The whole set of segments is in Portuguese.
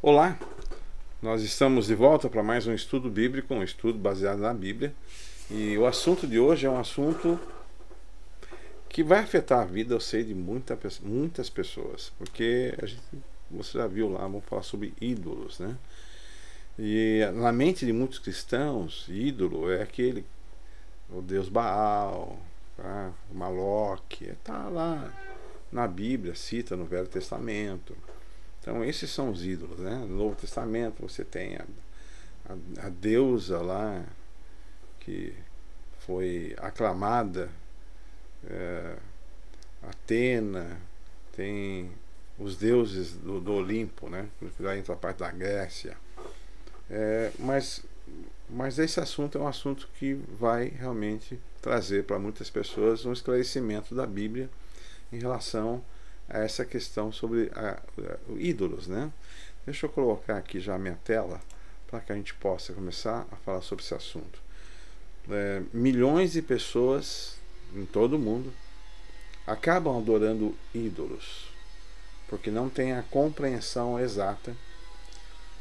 Olá, nós estamos de volta para mais um estudo bíblico, um estudo baseado na Bíblia. E o assunto de hoje é um assunto que vai afetar a vida, eu sei, de muitas pessoas, porque você já viu lá, vamos falar sobre ídolos, né? E na mente de muitos cristãos, ídolo é o Deus Baal, tá? O Moloque, está lá na Bíblia, cita no Velho Testamento. Então esses são os ídolos, né? No Novo Testamento você tem a deusa lá que foi aclamada, Atena, tem os deuses do Olimpo, né? Que lá entra a parte da Grécia. Mas esse assunto é um assunto que vai realmente trazer para muitas pessoas um esclarecimento da Bíblia em relação a essa questão sobre ídolos, né? Deixa eu colocar aqui já a minha tela para que a gente possa começar a falar sobre esse assunto. Milhões de pessoas em todo o mundo acabam adorando ídolos porque não têm a compreensão exata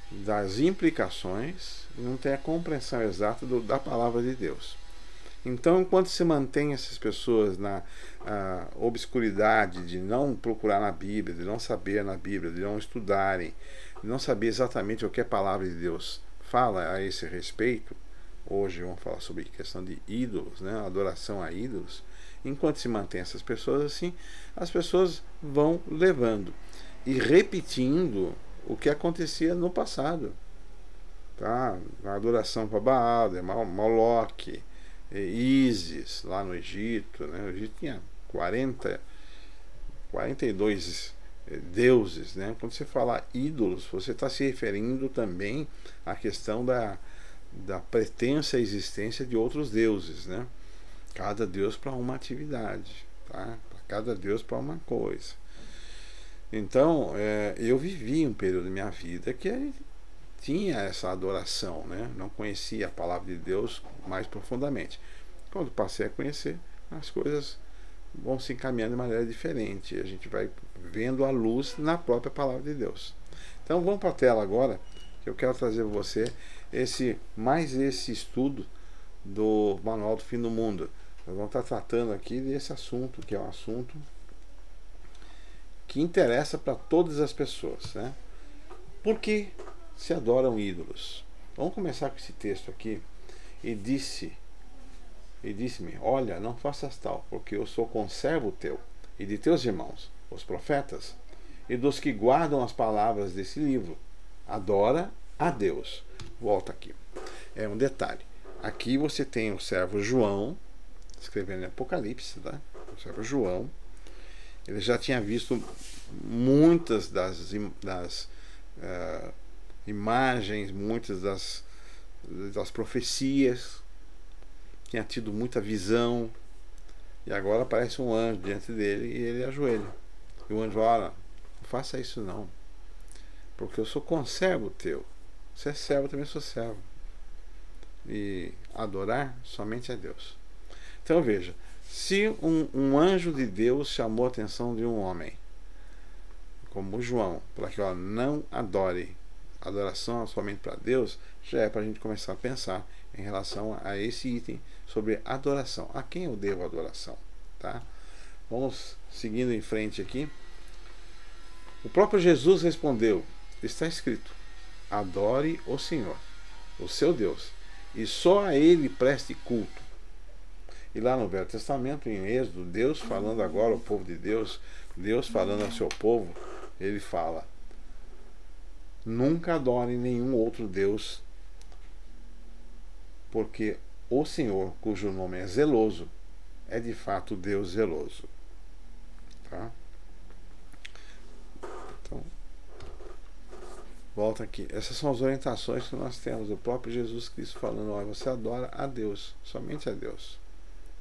das implicações e não têm a compreensão exata da palavra de Deus. Então, enquanto se mantém essas pessoas na obscuridade de não procurar na Bíblia, de não saber na Bíblia, de não estudarem, de não saber exatamente o que a palavra de Deus fala a esse respeito, hoje vamos falar sobre questão de ídolos, né? Adoração a ídolos. Enquanto se mantém essas pessoas assim, as pessoas vão levando e repetindo o que acontecia no passado, tá? A adoração para Baal, Moloque, Ísis, lá no Egito, né? O Egito tinha 42 deuses, né? Quando você fala ídolos, você está se referindo também à questão da pretensa existência de outros deuses, né? Cada deus para uma atividade, tá? Cada deus para uma coisa. Então, eu vivi um período da minha vida que tinha essa adoração, né? Não conhecia a palavra de Deus mais profundamente. Quando passei a conhecer, as coisas vão se encaminhando de maneira diferente. A gente vai vendo a luz na própria palavra de Deus. Então vamos para a tela agora, que eu quero trazer para você esse estudo do Manual do Fim do Mundo. Nós vamos estar tratando aqui desse assunto, que é um assunto que interessa para todas as pessoas, né? Por que se adoram ídolos? Vamos começar com esse texto aqui. E disse-me: olha, não faças tal, porque eu sou conservo teu e de teus irmãos, os profetas, e dos que guardam as palavras desse livro. Adora a Deus. Volta aqui. É um detalhe. Aqui você tem o servo João, escrevendo em Apocalipse, tá? O servo João. Ele já tinha visto muitas das imagens, muitas das profecias, tinha tido muita visão, e agora aparece um anjo diante dele e ele ajoelha. E o anjo fala: não faça isso não, porque eu sou conservo teu. Você é servo, eu também sou servo. E adorar somente a Deus. Então veja, se um anjo de Deus chamou a atenção de um homem, como João, para que não adore, adoração somente para Deus, já é para a gente começar a pensar em relação a esse item sobre adoração. A quem eu devo adoração? Tá? Vamos seguindo em frente aqui. O próprio Jesus respondeu: está escrito, adore o Senhor, o seu Deus, e só a Ele preste culto. E lá no Velho Testamento, em Êxodo, Deus falando agora ao povo de Deus, Deus falando ao seu povo, ele fala: nunca adore nenhum outro Deus, porque o Senhor, cujo nome é zeloso, é de fato Deus zeloso. Tá? Então, volta aqui. Essas são as orientações que nós temos do próprio Jesus Cristo falando: olha, você adora a Deus, somente a Deus.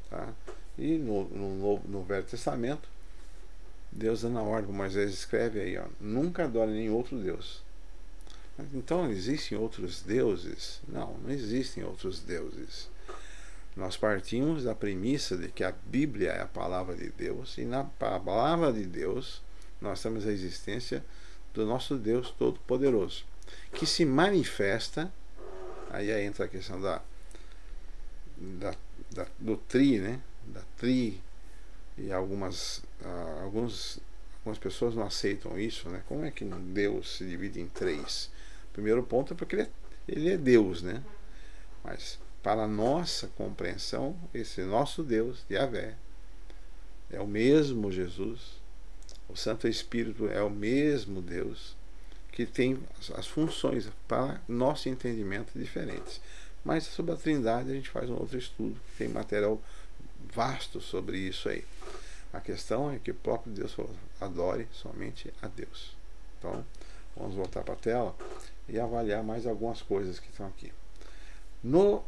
Tá? E no Velho Testamento, Deus dando a ordem para Moisés, escreve aí: nunca adore nenhum outro Deus. Então existem outros deuses? Não, não existem outros deuses. Nós partimos da premissa de que a Bíblia é a palavra de Deus, e na palavra de Deus nós temos a existência do nosso Deus Todo-Poderoso, que se manifesta, aí entra a questão do tri, né? Da tri, e algumas pessoas não aceitam isso, né? Como é que Deus se divide em três? O primeiro ponto é porque ele é Deus, né? Mas para a nossa compreensão, esse nosso Deus, Yahvé, é o mesmo Jesus, o Santo Espírito é o mesmo Deus, que tem as funções para nosso entendimento diferentes. Mas sobre a Trindade a gente faz um outro estudo, tem material vasto sobre isso aí. A questão é que o próprio Deus falou: adore somente a Deus. Então, vamos voltar para a tela e avaliar mais algumas coisas que estão aqui. No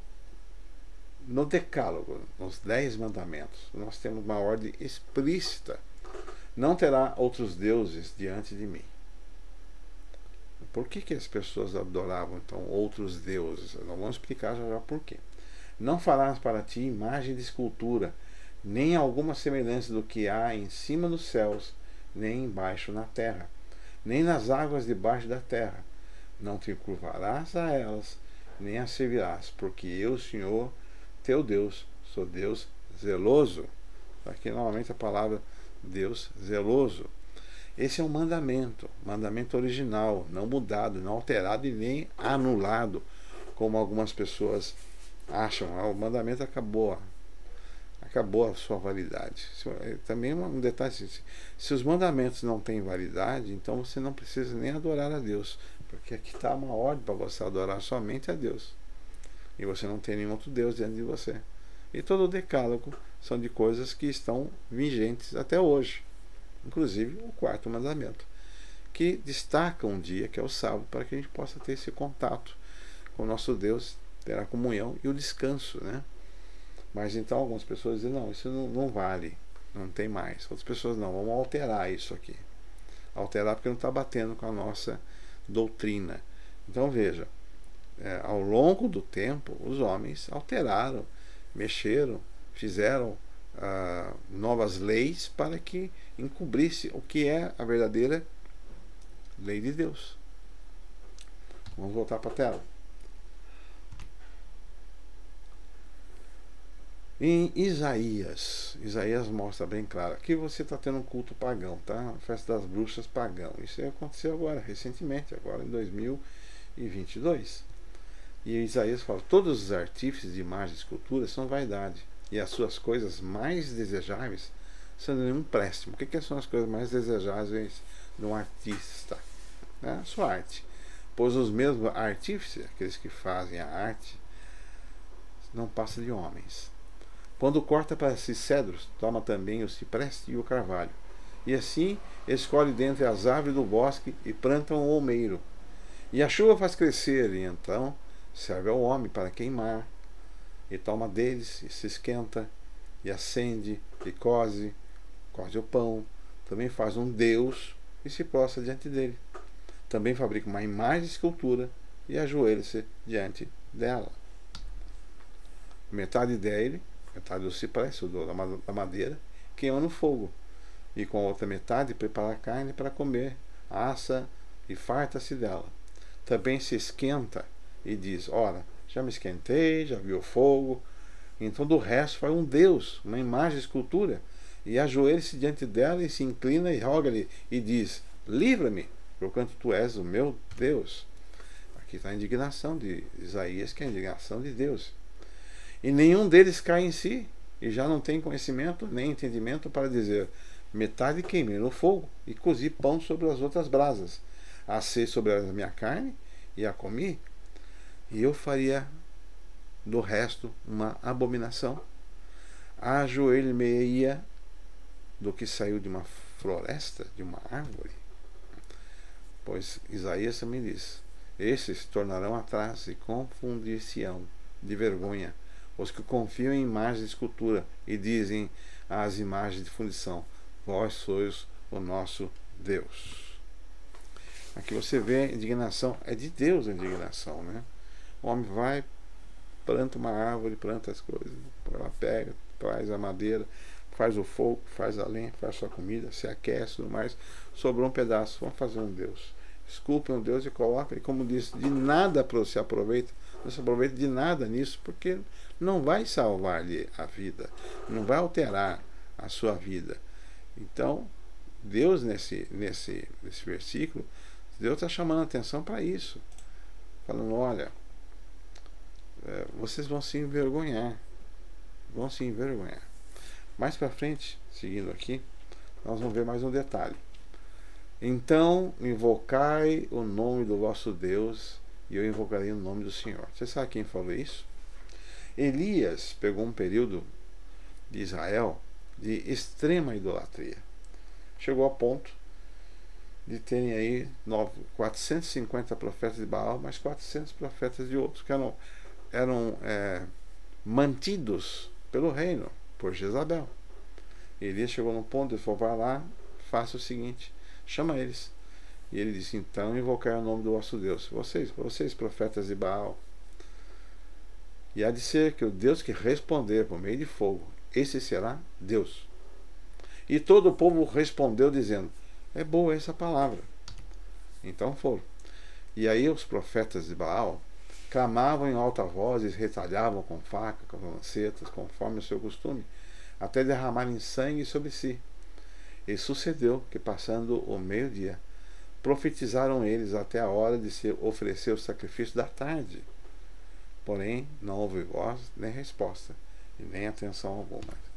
Decálogo, nos 10 mandamentos, nós temos uma ordem explícita: não terá outros deuses diante de mim. Por que as pessoas adoravam então outros deuses? Nós vamos explicar já por quê. Não farás para ti imagem de escultura, nem alguma semelhança do que há em cima dos céus, nem embaixo na terra, nem nas águas debaixo da terra. Não te curvarás a elas, nem as servirás, porque eu, Senhor, teu Deus, sou Deus zeloso. Aqui novamente a palavra Deus zeloso. Esse é um mandamento original, não mudado, não alterado e nem anulado, como algumas pessoas acham. O mandamento acabou a sua validade. Também um detalhe: se os mandamentos não têm validade, então você não precisa nem adorar a Deus, porque aqui está uma ordem para você adorar somente a Deus, e você não tem nenhum outro Deus diante de você. E todo o decálogo são de coisas que estão vigentes até hoje, inclusive o 4º mandamento, que destaca um dia, que é o sábado, para que a gente possa ter esse contato com o nosso Deus, ter a comunhão e o descanso, né? Mas então algumas pessoas dizem: não, isso não vale, não tem mais. Outras pessoas: não, vamos alterar isso aqui. Alterar porque não está batendo com a nossa doutrina. Então veja, ao longo do tempo os homens alteraram, mexeram, fizeram novas leis para que encobrisse o que é a verdadeira lei de Deus. Vamos voltar para a tela. Em Isaías mostra bem claro. Aqui você está tendo um culto pagão, tá? Festa das bruxas pagão. Isso aconteceu agora, recentemente, agora em 2022. E Isaías fala: todos os artífices de imagens e esculturas são vaidade, e as suas coisas mais desejáveis são de nenhum empréstimo. O que são as coisas mais desejáveis de um artista? A sua arte. Pois os mesmos artífices, aqueles que fazem a arte, não passam de homens. Quando corta para si cedros, toma também o cipreste e o carvalho. E assim escolhe dentre as árvores do bosque e planta um olmeiro. E a chuva faz crescer, e então serve ao homem para queimar. E toma deles, e se esquenta, e acende, e cose o pão. Também faz um deus, e se prostra diante dele. Também fabrica uma imagem de escultura, e ajoelha-se diante dela. Metade dele, metade do cipreste, da madeira, queima no fogo, e com a outra metade prepara a carne para comer, assa e farta-se dela. Também se esquenta e diz: ora, já me esquentei, já vi o fogo. Então do resto faz um deus, uma imagem de escultura, e ajoelha-se diante dela e se inclina e roga-lhe e diz: livra-me, porquanto tu és o meu Deus. Aqui está a indignação de Isaías, que é a indignação de Deus. E nenhum deles cai em si, e já não tem conhecimento nem entendimento para dizer: metade queimei no fogo, e cozi pão sobre as outras brasas, assei sobre a minha carne, e a comi, e eu faria do resto uma abominação. Ajoelho-me-ia do que saiu de uma floresta, de uma árvore. Pois Isaías também diz: esses se tornarão atrás e confundir-se-ão de vergonha os que confiam em imagens de escultura e dizem às imagens de fundição: vós sois o nosso Deus. Aqui você vê a indignação, é de Deus a indignação, né? O homem vai, planta uma árvore, planta as coisas, ela pega, traz a madeira, faz o fogo, faz a lenha, faz a sua comida, se aquece e tudo mais. Sobrou um pedaço, vamos fazer um Deus. Esculpe um Deus e coloca, e como disse, de nada se aproveita, não se aproveita de nada nisso, porque não vai salvar-lhe a vida, não vai alterar a sua vida. Então, Deus, nesse versículo, Deus está chamando a atenção para isso, falando, olha, vocês vão se envergonhar, vão se envergonhar. Mais para frente, seguindo aqui, nós vamos ver mais um detalhe. Então invocai o nome do vosso Deus, e eu invocarei o nome do Senhor. Você sabe quem falou isso? Elias pegou um período de Israel de extrema idolatria. Chegou a ponto de terem aí 450 profetas de Baal, mais 400 profetas de outros que eram mantidos pelo reino, por Jezabel. Elias chegou num ponto, ele falou, vai lá, faça o seguinte, chama eles. E ele disse, então invocar o nome do vosso Deus. Vocês profetas de Baal. E há de ser que o Deus que responder por meio de fogo, esse será Deus. E todo o povo respondeu dizendo, é boa essa palavra. Então foram. E aí os profetas de Baal clamavam em alta voz e retalhavam com faca, com lancetas, conforme o seu costume, até derramarem sangue sobre si. E sucedeu que, passando o meio-dia, profetizaram eles até a hora de se oferecer o sacrifício da tarde. Porém, não houve voz, nem resposta, e nem atenção alguma.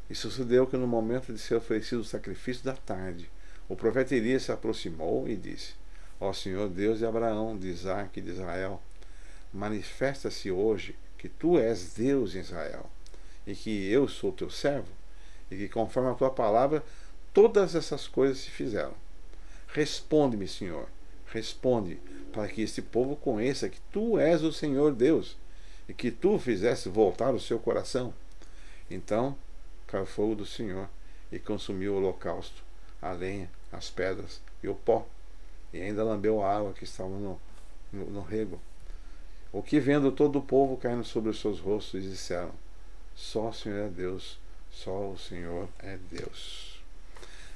E sucedeu que, no momento de ser oferecido o sacrifício da tarde, o profeta Elias se aproximou e disse, ó Senhor Deus de Abraão, de Isaque e de Israel, manifesta-se hoje que tu és Deus em Israel, e que eu sou teu servo, e que conforme a tua palavra todas essas coisas se fizeram. Responde-me, Senhor, responde, para que este povo conheça que tu és o Senhor Deus, e que tu fizeste voltar o seu coração. Então caiu o fogo do Senhor e consumiu o holocausto, a lenha, as pedras e o pó, e ainda lambeu a água que estava no rego. O que vendo todo o povo caindo sobre os seus rostos, e disseram, só o Senhor é Deus, só o Senhor é Deus.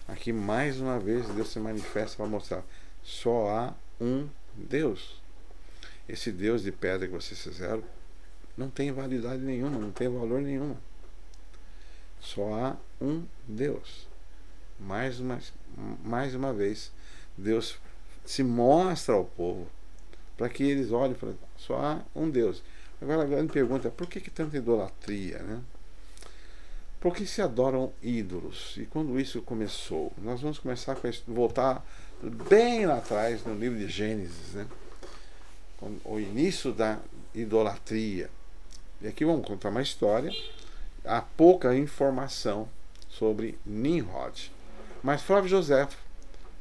Aqui mais uma vez Deus se manifesta para mostrar, só há um Deus. Esse Deus de pedra que vocês fizeram não tem validade nenhuma, não tem valor nenhum. Só há um Deus. Mais uma vez, Deus se mostra ao povo para que eles olhem e falem, só há um Deus. Agora a grande pergunta é, por que tanta idolatria, né? Por que se adoram ídolos? E quando isso começou? Nós vamos começar a voltar bem lá atrás, no livro de Gênesis, né? O início da idolatria. E aqui vamos contar uma história. Há pouca informação sobre Nimrod. Mas Flávio Joséfo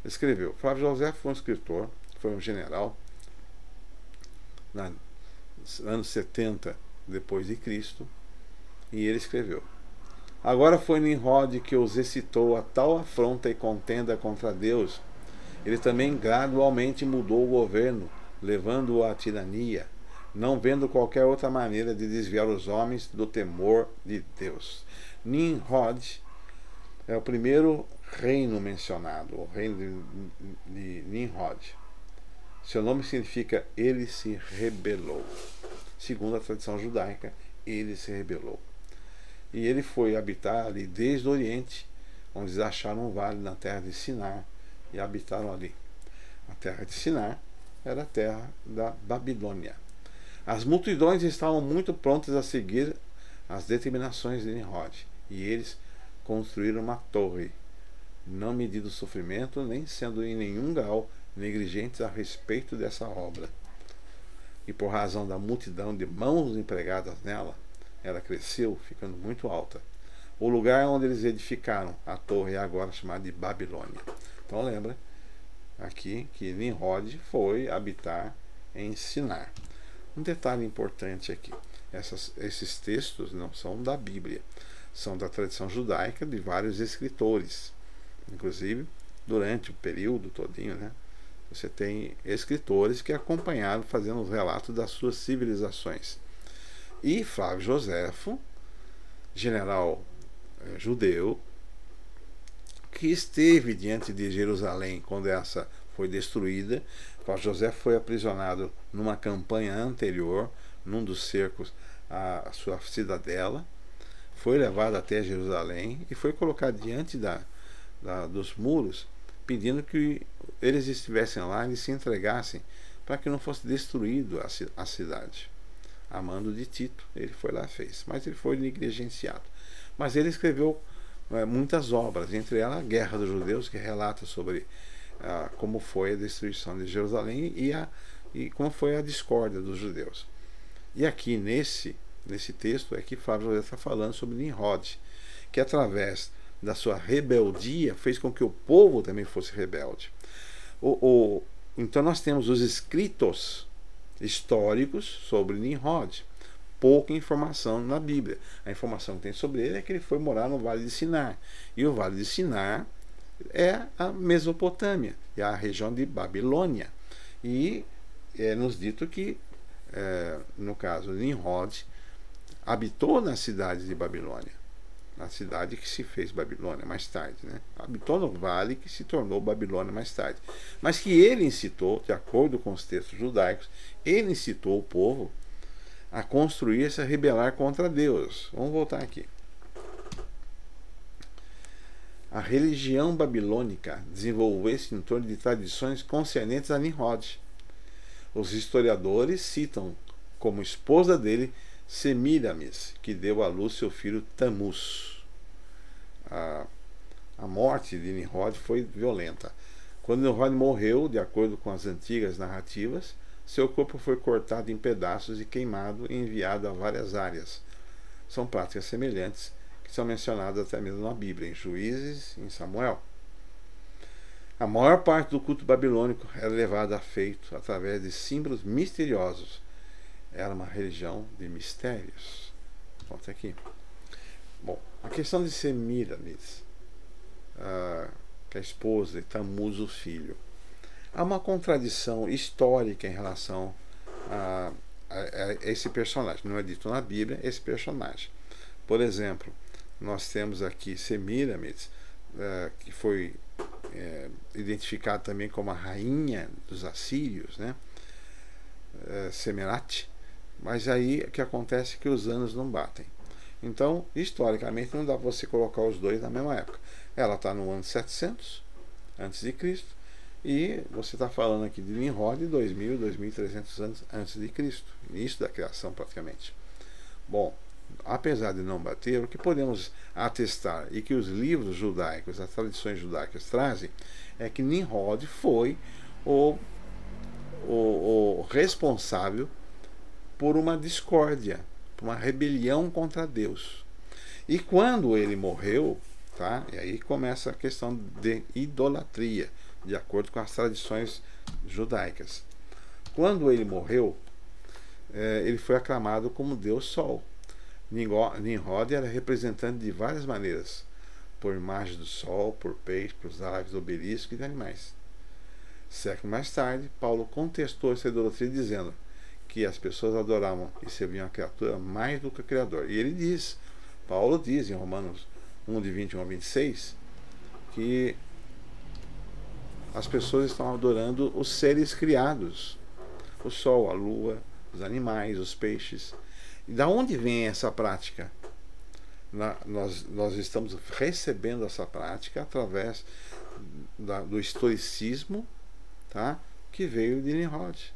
escreveu. Flávio Joséfo foi um escritor, foi um general, nos anos 70 depois de Cristo, e ele escreveu: agora foi Nimrod que os excitou a tal afronta e contenda contra Deus. Ele também gradualmente mudou o governo, levando-o à tirania, não vendo qualquer outra maneira de desviar os homens do temor de Deus. Nimrod é o primeiro reino mencionado, o reino de Nimrod. Seu nome significa ele se rebelou. Segundo a tradição judaica, ele se rebelou. E ele foi habitar ali desde o Oriente, onde eles acharam um vale na terra de Sinar, e habitaram ali. A terra de Sinar era a terra da Babilônia. As multidões estavam muito prontas a seguir as determinações de Nimrod, e eles construíram uma torre, não medindo o sofrimento, nem sendo em nenhum grau negligentes a respeito dessa obra. E por razão da multidão de mãos empregadas nela, ela cresceu, ficando muito alta. O lugar onde eles edificaram a torre é agora chamado de Babilônia. Então lembra aqui que Nimrod foi habitar em Sinar. Um detalhe importante aqui: esses textos não são da Bíblia, são da tradição judaica de vários escritores. Inclusive, durante o período todinho, né, você tem escritores que acompanharam fazendo os relatos das suas civilizações. E Flávio Joséfo general judeu que esteve diante de Jerusalém quando essa foi destruída. José foi aprisionado numa campanha anterior, num dos cercos à sua cidadela, foi levado até Jerusalém e foi colocado diante dos muros, pedindo que eles estivessem lá e se entregassem para que não fosse destruído a cidade. A mando de Tito, ele foi lá e fez, mas ele foi negligenciado. Mas ele escreveu muitas obras, entre elas a Guerra dos Judeus, que relata sobre como foi a destruição de Jerusalém e como foi a discórdia dos judeus. E aqui nesse texto é que Flávio José está falando sobre Nimrod, que através da sua rebeldia fez com que o povo também fosse rebelde. Então nós temos os escritos históricos sobre Nimrod. Pouca informação na Bíblia. A informação que tem sobre ele é que ele foi morar no Vale de Sinar. E o Vale de Sinar é a Mesopotâmia, é a região de Babilônia. E é nos dito que, no caso de Nimrod, habitou na cidade de Babilônia, na cidade que se fez Babilônia mais tarde, né? Habitou no vale que se tornou Babilônia mais tarde. Mas que ele incitou, de acordo com os textos judaicos, ele incitou o povo a construir-se, a rebelar contra Deus. Vamos voltar aqui. A religião babilônica desenvolveu-se em torno de tradições concernentes a Nimrod. Os historiadores citam como esposa dele Semíramis, que deu à luz seu filho Tamuz. A morte de Nimrod foi violenta. Quando Nimrod morreu, de acordo com as antigas narrativas, seu corpo foi cortado em pedaços e queimado e enviado a várias áreas. São práticas semelhantes que são mencionadas até mesmo na Bíblia, em Juízes, em Samuel. A maior parte do culto babilônico era levada a feito através de símbolos misteriosos. Era uma religião de mistérios. Volta aqui. Bom, a questão de Semíramis, que é a esposa de Tamuz, o filho. Há uma contradição histórica em relação a esse personagem. Não é dito na Bíblia esse personagem. Por exemplo, nós temos aqui Semíramis, que foi identificado também como a rainha dos assírios, né? Semerate. Mas aí o que acontece é que os anos não batem. Então, historicamente, não dá para você colocar os dois na mesma época. Ela está no ano 700 a.C. e você está falando aqui de Nimrod 2.000, 2.300 anos antes de Cristo, início da criação praticamente. Bom, apesar de não bater, o que podemos atestar e que os livros judaicos, as tradições judaicas trazem, é que Nimrod foi o responsável por uma discórdia, por uma rebelião contra Deus. E quando ele morreu, tá? E aí começa a questão de idolatria, de acordo com as tradições judaicas. Quando ele morreu, ele foi aclamado como Deus Sol. Nimrod era representante de várias maneiras, por imagem do sol, por peixe, por aves, obeliscos e de animais. Século mais tarde, Paulo contestou essa idolatria dizendo que as pessoas adoravam e serviam a criatura mais do que o Criador. E ele diz, Paulo diz em Romanos 1, de 21 a 26, que as pessoas estão adorando os seres criados, o sol, a lua, os animais, os peixes. E da onde vem essa prática? Nós estamos recebendo essa prática através do historicismo, tá? Que veio de Nimrod,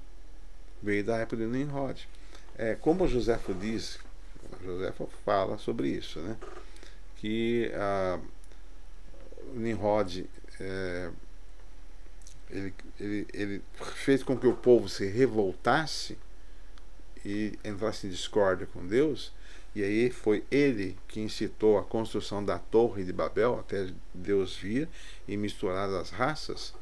veio da época de Nimrod. Como Joséfo diz, Joséfo fala sobre isso, né? Que Nimrod ele fez com que o povo se revoltasse e entrasse em discórdia com Deus, e aí foi ele que incitou a construção da Torre de Babel até Deus vir e misturar as raças.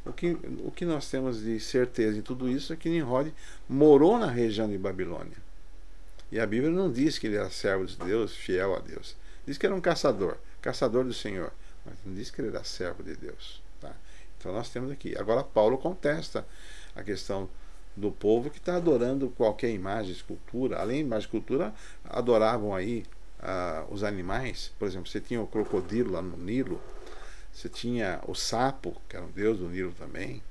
O que nós temos de certeza em tudo isso é que Nimrod morou na região de Babilônia. E a Bíblia não diz que ele era servo de Deus, fiel a Deus. Diz que era um caçador do Senhor, mas não diz que ele era servo de Deus. Tá? Então nós temos aqui. Agora Paulo contesta a questão do povo que está adorando qualquer imagem, escultura. Além de imagem e escultura, adoravam aí os animais. Por exemplo, você tinha o crocodilo lá no Nilo, você tinha o sapo, que era um deus do Nilo também,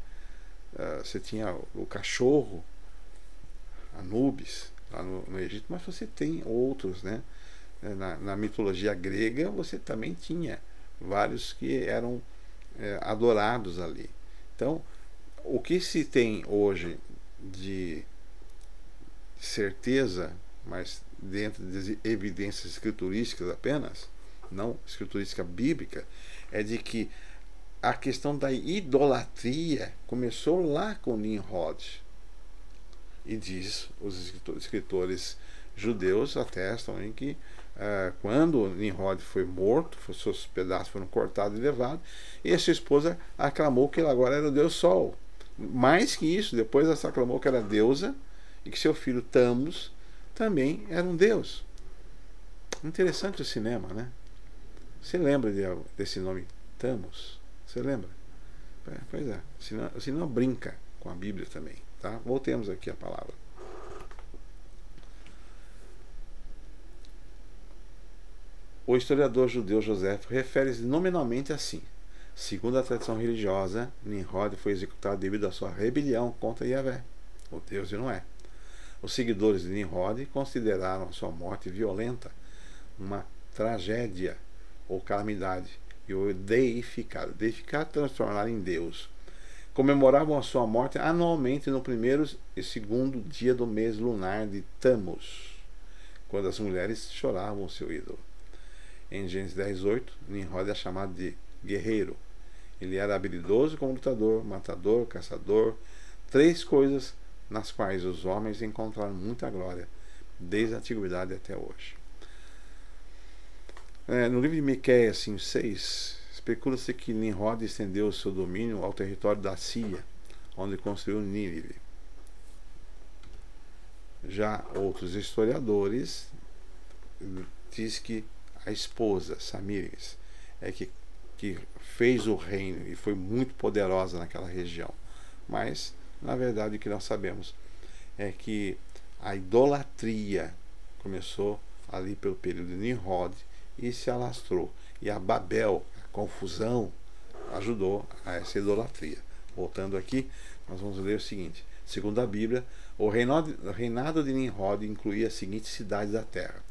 você tinha o cachorro, Anubis, lá no Egito, mas você tem outros, né? Na mitologia grega você também tinha vários que eram adorados ali. Então, o que se tem hoje de certeza, mas dentro de evidências escriturísticas apenas, não escriturística bíblica, é de que a questão da idolatria começou lá com Nimrod. E diz, os escritores judeus atestam em que quando Nimrod foi morto, seus pedaços foram cortados e levados, e a sua esposa aclamou que ele agora era o Deus Sol. Mais que isso, depois ela aclamou que era deusa e que seu filho Tammuz também era um deus. Interessante o cinema, né? Você lembra desse nome Tammuz? Você lembra? Pois é, o cinema brinca com a Bíblia também. Tá? Voltemos aqui à palavra. O historiador judeu José refere-se nominalmente assim: segundo a tradição religiosa, Nimrod foi executado devido à sua rebelião contra Yahvé, o Deus de Noé. Os seguidores de Nimrod consideraram a sua morte violenta uma tragédia ou calamidade e o deificaram. Deificar, transformar em Deus. Comemoravam a sua morte anualmente no primeiro e segundo dia do mês lunar de Tammuz, quando as mulheres choravam o seu ídolo. Em Gênesis 10:8, Nimrod é chamado de guerreiro. Ele era habilidoso como lutador, matador, caçador, 3 coisas nas quais os homens encontraram muita glória, desde a antiguidade até hoje. No livro de Miqueias 5:6, especula-se que Nimrod estendeu o seu domínio ao território da Síria, onde construiu Nínive. Já outros historiadores diz que a esposa, Samíris, é que fez o reino e foi muito poderosa naquela região. Mas, na verdade, o que nós sabemos é que a idolatria começou ali pelo período de Nimrod e se alastrou. E a Babel, a confusão, ajudou a essa idolatria. Voltando aqui, nós vamos ler o seguinte: segundo a Bíblia, o reinado de Nimrod incluía as seguintes cidades da terra: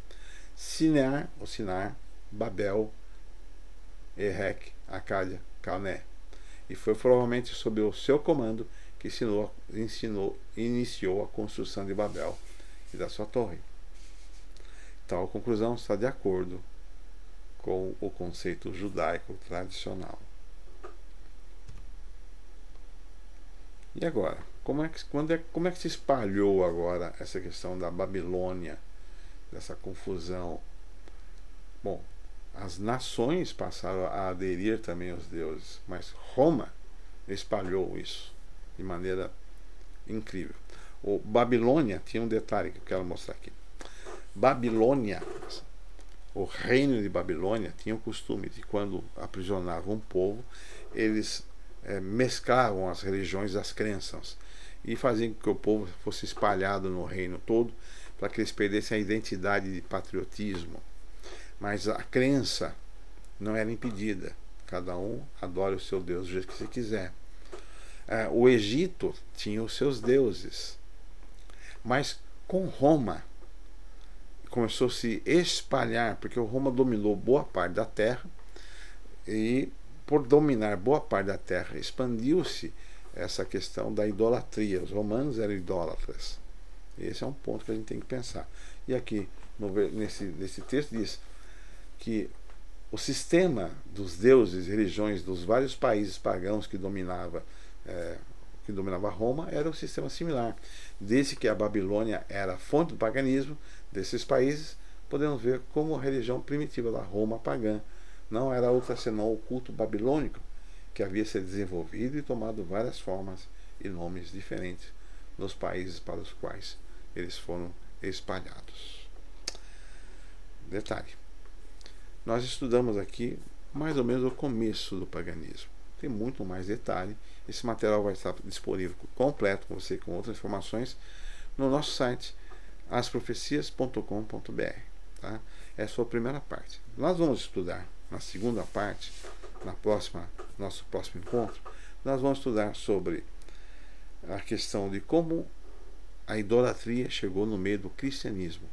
Sinar, Babel, Erech, Acádia, Calné. E foi provavelmente sob o seu comando que iniciou a construção de Babel e da sua torre. Tal conclusão está de acordo com o conceito judaico tradicional. E agora, como é que se espalhou agora essa questão da Babilônia, dessa confusão? Bom, as nações passaram a aderir também aos deuses, mas Roma espalhou isso de maneira incrível. O Babilônia tinha um detalhe que eu quero mostrar aqui. Babilônia, o reino de Babilônia, tinha o costume de, quando aprisionavam um povo, eles mesclavam as religiões e as crenças e faziam com que o povo fosse espalhado no reino todo, para que eles perdessem a identidade de patriotismo. Mas a crença não era impedida. Cada um adora o seu Deus do jeito que você quiser. O Egito tinha os seus deuses. Mas com Roma começou a se espalhar, porque o Roma dominou boa parte da terra, e por dominar boa parte da terra expandiu-se essa questão da idolatria. Os romanos eram idólatras. Esse é um ponto que a gente tem que pensar. E aqui nesse texto diz que o sistema dos deuses e religiões dos vários países pagãos que dominava Roma era um sistema similar. Desde que a Babilônia era a fonte do paganismo desses países, podemos ver como a religião primitiva da Roma pagã não era outra senão o culto babilônico, que havia se desenvolvido e tomado várias formas e nomes diferentes nos países para os quais eles foram espalhados. Detalhe: nós estudamos aqui mais ou menos o começo do paganismo. Tem muito mais detalhe. Esse material vai estar disponível completo com você, com outras informações, no nosso site asprofecias.com.br. Tá? Essa foi a primeira parte. Nós vamos estudar na segunda parte, nosso próximo encontro, nós vamos estudar sobre a questão de como a idolatria chegou no meio do cristianismo.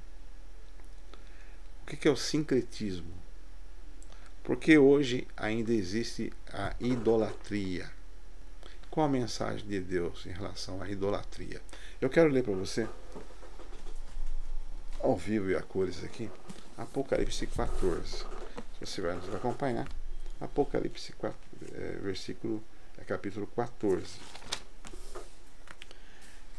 O que é o sincretismo? Porque hoje ainda existe a idolatria. Qual a mensagem de Deus em relação à idolatria? Eu quero ler para você, ao vivo e a cores aqui, Apocalipse 14. Se você vai nos acompanhar, Apocalipse 4, capítulo 14.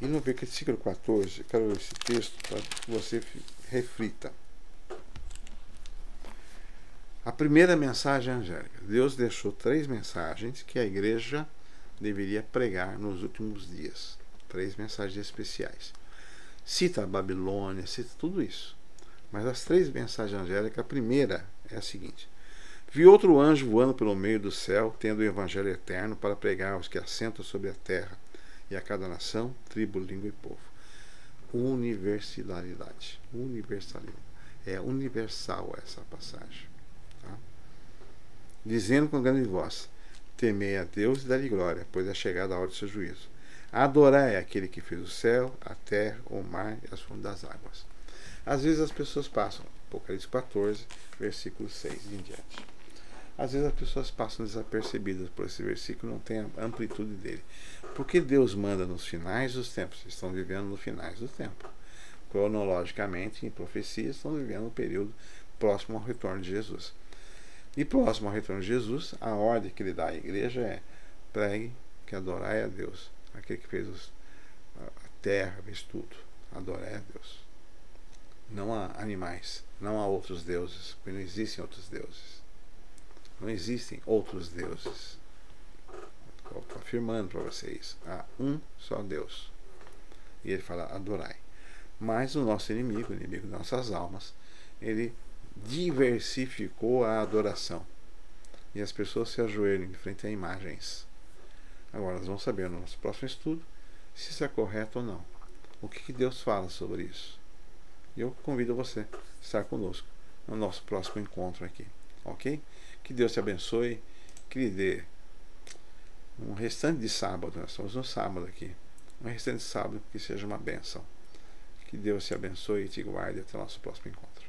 E no versículo 14, eu quero ler esse texto para que você reflita. A primeira mensagem angélica. Deus deixou 3 mensagens que a igreja deveria pregar nos últimos dias. 3 mensagens especiais. Cita a Babilônia, cita tudo isso. Mas as 3 mensagens angélicas, a primeira é a seguinte: vi outro anjo voando pelo meio do céu, tendo o evangelho eterno para pregar aos que assentam sobre a terra, e a cada nação, tribo, língua e povo. Universalidade. É universal essa passagem. Tá? Dizendo com grande voz: temei a Deus e dá-lhe glória, pois é chegada a hora do seu juízo. Adorai aquele que fez o céu, a terra, o mar e as fontes das águas. Às vezes as pessoas passam, Apocalipse 14, versículo 6 e em diante. Às vezes as pessoas passam desapercebidas por esse versículo, não tem a amplitude dele. Porque Deus manda nos finais dos tempos, estão vivendo nos finais do tempo. Cronologicamente, em profecias, estão vivendo um período próximo ao retorno de Jesus. E próximo ao retorno de Jesus, a ordem que ele dá à igreja é: pregue que adorai a Deus, aquele que fez a terra, fez tudo. Adorai a Deus. Não há animais, não há outros deuses, porque não existem outros deuses. Não existem outros deuses. Estou afirmando para vocês: há um só Deus. E ele fala: adorai. Mas o nosso inimigo, o inimigo de nossas almas, ele diversificou a adoração. E as pessoas se ajoelham em frente a imagens. Agora nós vamos saber no nosso próximo estudo se isso é correto ou não. O que Deus fala sobre isso. E eu convido você a estar conosco no nosso próximo encontro aqui. Ok? Que Deus te abençoe, que lhe dê um restante de sábado. Nós estamos no sábado aqui. Um restante de sábado que seja uma bênção. Que Deus te abençoe e te guarde até o nosso próximo encontro.